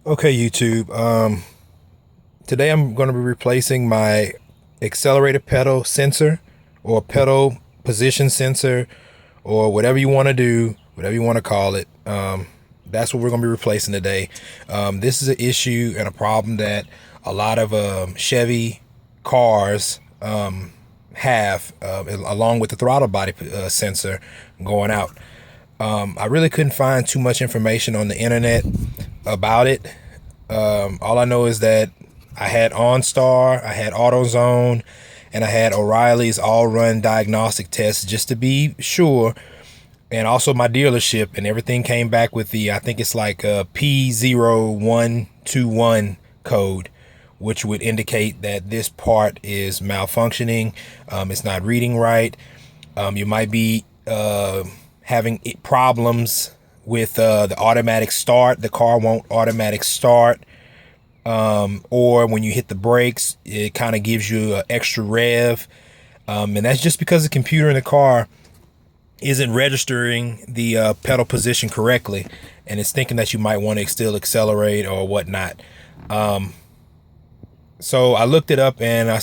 Okay, YouTube. Today I'm going to be replacing my accelerator pedal sensor or pedal position sensor or whatever you want to do, whatever you want to call it. That's what we're going to be replacing today. This is an issue and a problem that a lot of Chevy cars have, along with the throttle body sensor going out. I really couldn't find too much information on the internet about it. All I know is that I had OnStar, I had AutoZone, and I had O'Reilly's all run diagnostic tests just to be sure, and also my dealership, and everything came back with the, I think it's like a P0121 code, which would indicate that this part is malfunctioning. It's not reading right. You might be having problems with the automatic start. The car won't automatic start, or when you hit the brakes, it kind of gives you an extra rev, and that's just because the computer in the car isn't registering the pedal position correctly, and it's thinking that you might want to still accelerate or whatnot. So I looked it up, and I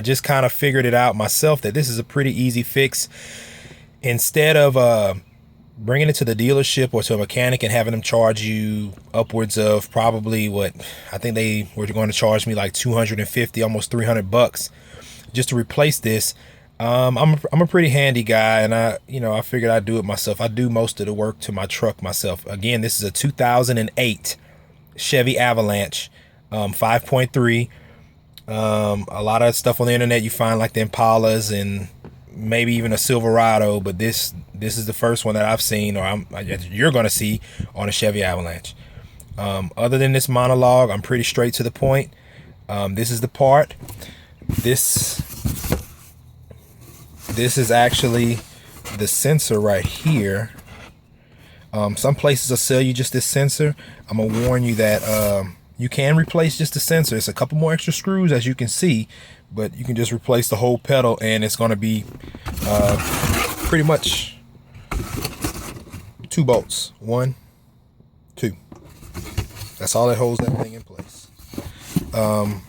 just kind of figured it out myself that this is a pretty easy fix. Instead of bringing it to the dealership or to a mechanic and having them charge you upwards of probably what I think they were going to charge me, like 250, almost 300 bucks just to replace this. I'm a pretty handy guy, and I figured I'd do it myself. I do most of the work to my truck myself. Again, this is a 2008 Chevy Avalanche, 5.3. A lot of stuff on the internet you find like the Impalas and maybe even a Silverado, but this is the first one that I've seen, or you're gonna see on a Chevy Avalanche. Other than this monologue, I'm pretty straight to the point. This is the part. This is actually the sensor right here. Some places will sell you just this sensor. I'm gonna warn you that you can replace just the sensor. It's a couple more extra screws, as you can see, but you can just replace the whole pedal, and it's going to be pretty much 2 bolts. 1, 2. That's all that holds that thing in place. And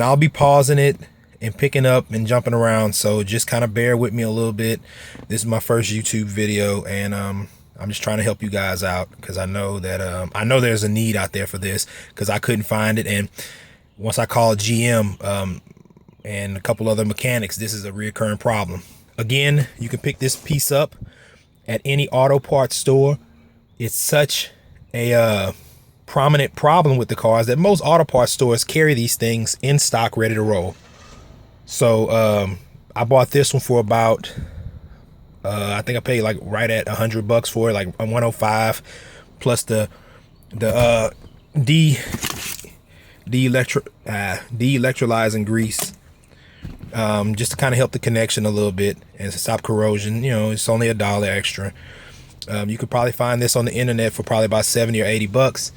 I'll be pausing it and picking up and jumping around, so just kind of bear with me a little bit. This is my first YouTube video, and I'm just trying to help you guys out, because I know that I know there's a need out there for this, because I couldn't find it. And once I called GM and a couple other mechanics, this is a reoccurring problem. Again, you can pick this piece up at any auto parts store. It's such a prominent problem with the cars that most auto parts stores carry these things in stock, ready to roll. So I bought this one for about I think I paid like right at $100 for it, like 105 plus the de-electrolyzing grease, just to kind of help the connection a little bit and to stop corrosion. It's only $1 extra. You could probably find this on the internet for probably about 70 or 80 bucks.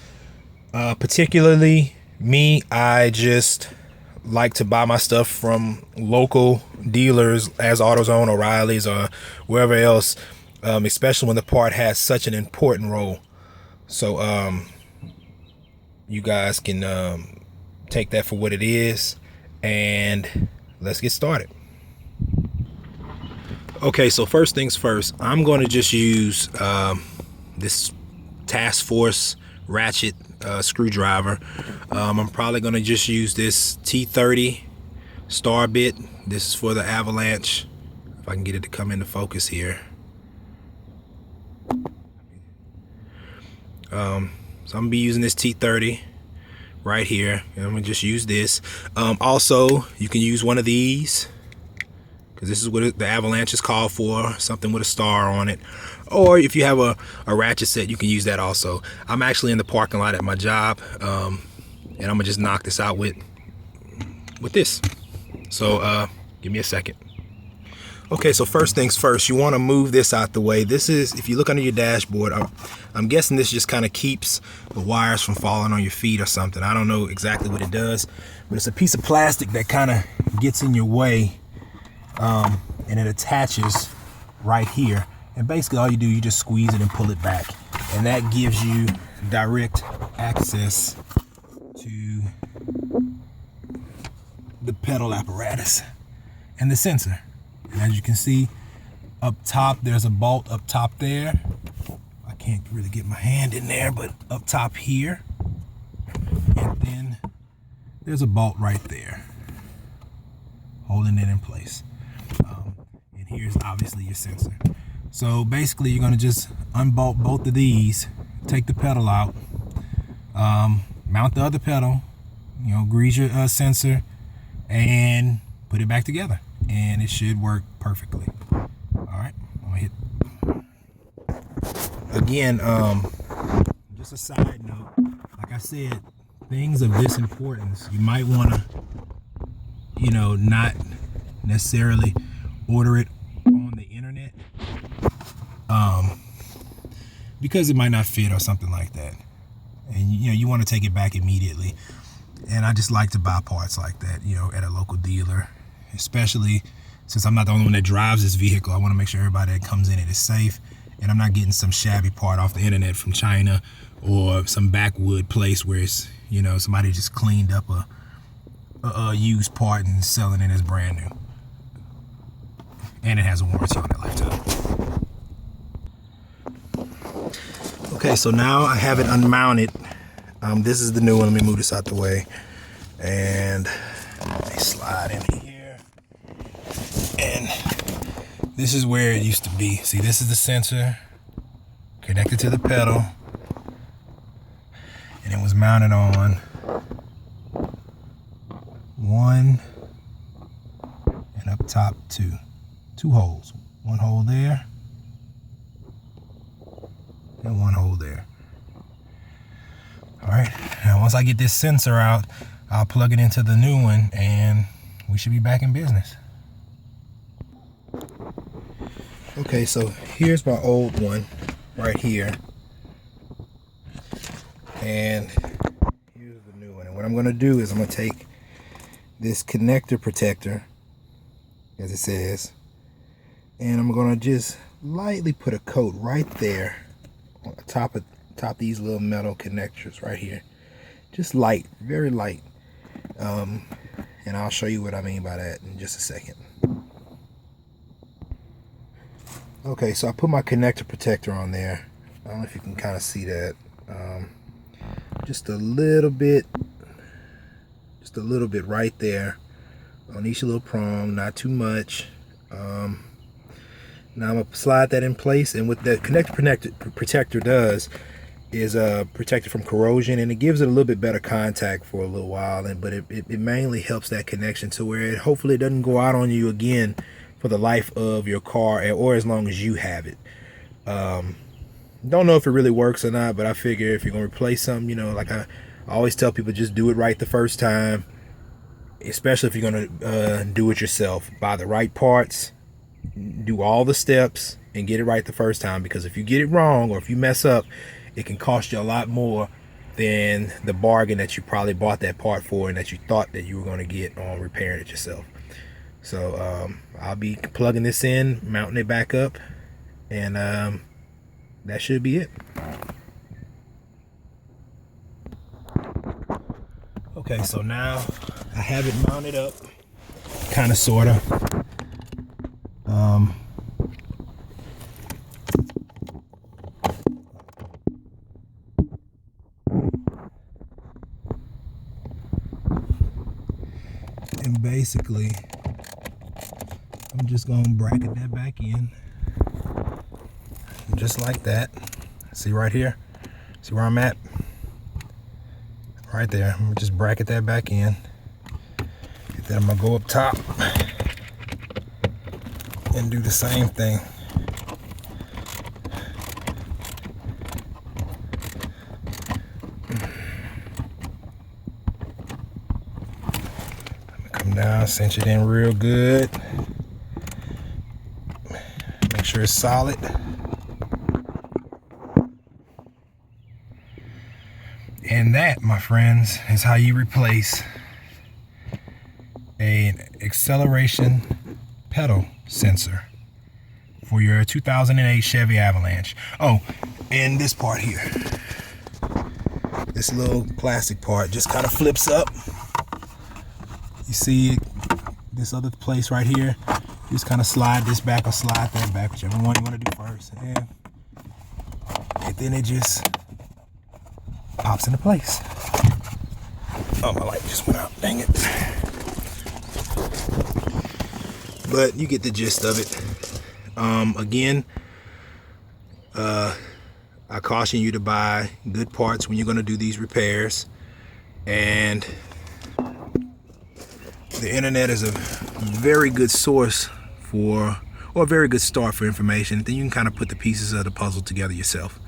Particularly me, I just like to buy my stuff from local dealers, as AutoZone, O'Reilly's, or wherever else, especially when the part has such an important role. So you guys can take that for what it is, and let's get started. Okay, so first things first, I'm going to just use this Task Force ratchet screwdriver. I'm probably going to just use this T30 star bit. This is for the Avalanche. If I can get it to come into focus here. So I'm going to be using this T30 right here, and I'm going to just use this. Also, you can use one of these, because this is what the Avalanche is called for, something with a star on it. Or if you have a ratchet set, you can use that also. I'm actually in the parking lot at my job, and I'm gonna just knock this out with this. So give me a second. Okay, so first things first, you want to move this out the way. This is, if you look under your dashboard, I'm guessing this just kind of keeps the wires from falling on your feet or something. I don't know exactly what it does, but it's a piece of plastic that kind of gets in your way, and it attaches right here. And basically all you do, you just squeeze it and pull it back, and that gives you direct access to the pedal apparatus and the sensor. And as you can see up top, there's a bolt up top there. I can't really get my hand in there, but up top here. And then there's a bolt right there holding it in place. And here's obviously your sensor. So basically you're going to just unbolt both of these, take the pedal out, mount the other pedal, grease your sensor, and put it back together, and it should work perfectly. All right, I'm gonna hit again. Just a side note, like I said, things of this importance, you might want to, not necessarily order it on the internet, because it might not fit or something like that, and you want to take it back immediately. And I just like to buy parts like that, at a local dealer, especially since I'm not the only one that drives this vehicle. I want to make sure everybody that comes in it is safe, and I'm not getting some shabby part off the internet from China or some backwood place where it's, somebody just cleaned up a used part and selling it as brand new. And it has a warranty on it lifetime. Okay, so now I have it unmounted. This is the new one. Let me move this out the way. And they slide in here. And this is where it used to be. See, this is the sensor connected to the pedal. And it was mounted on one and up top two. Two holes. One hole there and one hole there. All right, now once I get this sensor out, I'll plug it into the new one and we should be back in business. Okay, so here's my old one right here. And here's the new one. And what I'm gonna do is I'm gonna take this connector protector, as it says, and I'm gonna just lightly put a coat right there on the top of these little metal connectors right here. Just light, very light. And I'll show you what I mean by that in just a second. Okay, so I put my connector protector on there. I don't know if you can kind of see that. Just a little bit right there on each little prong, not too much. Now I'm gonna slide that in place, and what the connector protector does is protect it from corrosion, and it gives it a little bit better contact for a little while, but it mainly helps that connection to where it hopefully doesn't go out on you again for the life of your car, or as long as you have it. Don't know if it really works or not, but I figure if you're gonna replace something, like I always tell people, just do it right the first time, especially if you're gonna do it yourself. Buy the right parts, do all the steps, and get it right the first time, because if you get it wrong or if you mess up, it can cost you a lot more than the bargain that you probably bought that part for and that you thought that you were going to get on repairing it yourself. So I'll be plugging this in, mounting it back up, and that should be it. Okay, so now I have it mounted up, kind of, sort of. And basically, I'm just gonna bracket that back in, just like that. See right here? See where I'm at? Right there. I'm gonna just bracket that back in. And then I'm gonna go up top and do the same thing. Come down, cinch it in real good. Make sure it's solid. And that, my friends, is how you replace an acceleration pedal sensor for your 2008 Chevy Avalanche. Oh, and this part here. this little plastic part just kind of flips up. You see this other place right here? Just kind of slide this back or slide that back, whichever one you want to do first. And then it just pops into place. Oh, my light just went out. Dang it. But you get the gist of it. Again, I caution you to buy good parts when you're going to do these repairs. And the internet is a very good source for, or a very good start for information. Then you can kind of put the pieces of the puzzle together yourself.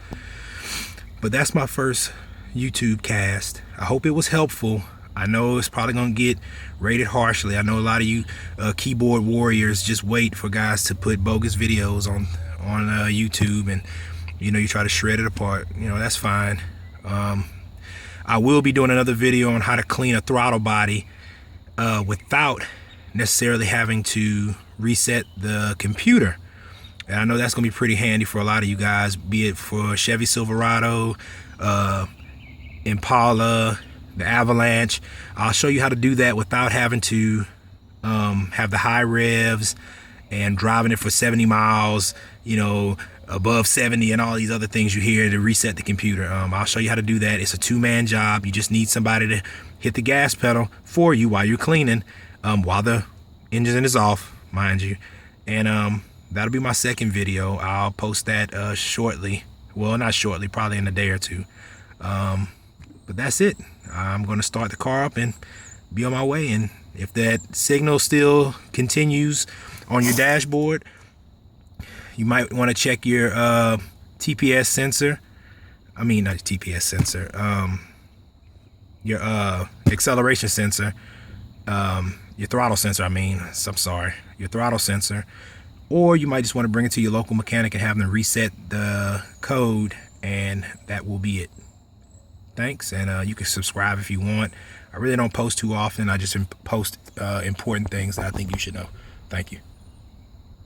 But that's my first YouTube cast. I hope it was helpful. I know it's probably gonna get rated harshly. I know a lot of you keyboard warriors just wait for guys to put bogus videos on YouTube, and you know, you try to shred it apart. You know, that's fine. I will be doing another video on how to clean a throttle body without necessarily having to reset the computer. And I know that's gonna be pretty handy for a lot of you guys, be it for Chevy Silverado, Impala, the Avalanche. I'll show you how to do that without having to have the high revs and driving it for 70 miles, you know, above 70 and all these other things you hear to reset the computer. I'll show you how to do that. It's a two-man job. You just need somebody to hit the gas pedal for you while you're cleaning, while the engine is off, mind you. And that'll be my second video. I'll post that shortly. Well, not shortly, probably in a day or two. But that's it. I'm going to start the car up and be on my way. And if that signal still continues on your dashboard, you might want to check your TPS sensor. I mean, not TPS sensor. Your acceleration sensor. Your throttle sensor, I mean. So I'm sorry. Your throttle sensor. Or you might just want to bring it to your local mechanic and have them reset the code, and that will be it. Thanks, and you can subscribe if you want. I really don't post too often. I just post important things that I think you should know. Thank you.